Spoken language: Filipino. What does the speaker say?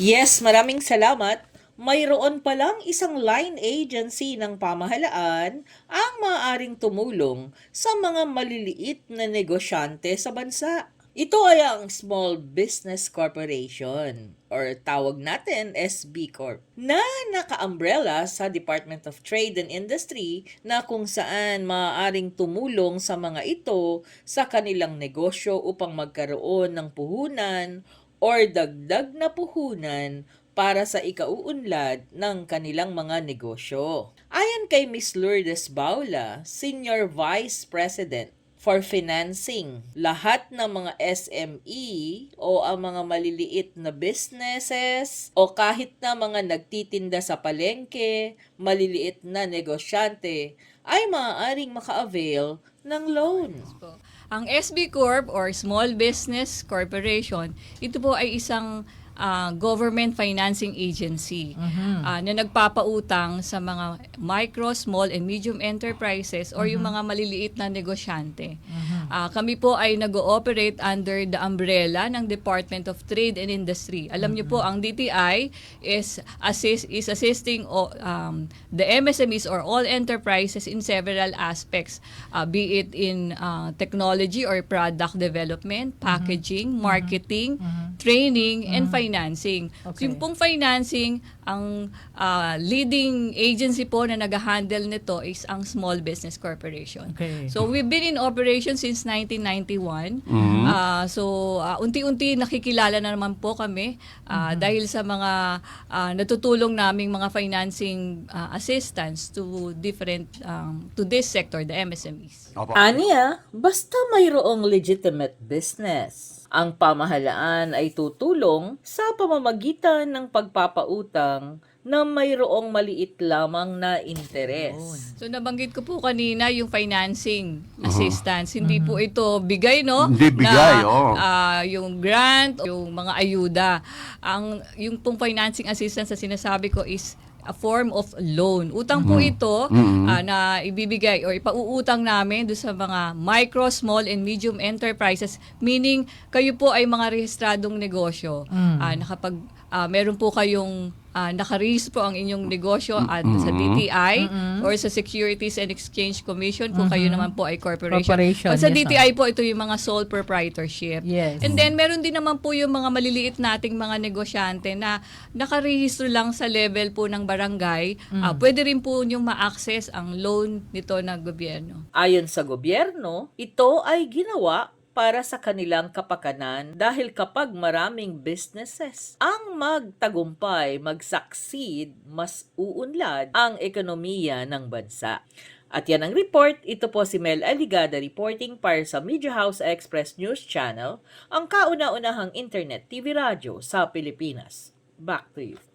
Yes, maraming salamat. Mayroon palang isang line agency ng pamahalaan ang maaaring tumulong sa mga maliliit na negosyante sa bansa. Ito ay ang Small Business Corporation or tawag natin SB Corp na naka-umbrella sa Department of Trade and Industry na kung saan maaaring tumulong sa mga ito sa kanilang negosyo upang magkaroon ng puhunan or dagdag na puhunan para sa ikauunlad ng kanilang mga negosyo. Ayon kay Ms. Lourdes Baula, Senior Vice President for financing, lahat ng mga SME o ang mga maliliit na businesses o kahit na mga nagtitinda sa palengke, maliliit na negosyante ay maaaring maka-avail ng loan. Po. Ang SB Corp or Small Business Corporation, ito po ay isang government financing agency na nagpapautang sa mga micro, small, and medium enterprises or yung mga maliliit na negosyante. Kami po ay nag-ooperate under the umbrella ng Department of Trade and Industry. Alam niyo po, ang DTI is assisting the MSMEs or all enterprises in several aspects, be it in technology or product development, packaging, marketing, training, and financing. So, yung pong financing, ang leading agency po na nag-handle nito is ang Small Business Corporation. Okay. So, we've been in operation since 1991. Unti-unti nakikilala na naman po kami dahil sa mga natutulong naming mga financing assistance to different to this sector, the MSMEs. Opo. Aniya, basta mayroong legitimate business, ang pamahalaan ay tutulong sa pamamagitan ng pagpapautang na mayroong maliit lamang na interes. So nabanggit ko po kanina yung financing assistance. Hindi po ito bigay, no? Hindi bigay, oo. Yung grant, yung mga ayuda. Yung pong financing assistance na sinasabi ko is a form of loan. Utang po ito na ibibigay or ipauutang namin do sa mga micro, small, and medium enterprises. Meaning, kayo po ay mga rehistradong negosyo. Meron po kayong nakarehistro ang inyong negosyo at sa DTI or sa Securities and Exchange Commission kung kayo naman po ay corporation. Pag sa DTI po, ito yung mga sole proprietorship. Yes. And then, meron din naman po yung mga maliliit nating mga negosyante na nakarehistro lang sa level po ng barangay. Pwede rin po yung ma-access ang loan nito ng gobyerno. Ayon sa gobyerno, ito ay ginawa para sa kanilang kapakanan dahil kapag maraming businesses ang magtagumpay, mag-succeed, mas uunlad ang ekonomiya ng bansa. At yan ang report. Ito po si Mel Aligada reporting para sa Media House Express News Channel, ang kauna-unahang internet TV radyo sa Pilipinas. Back to you.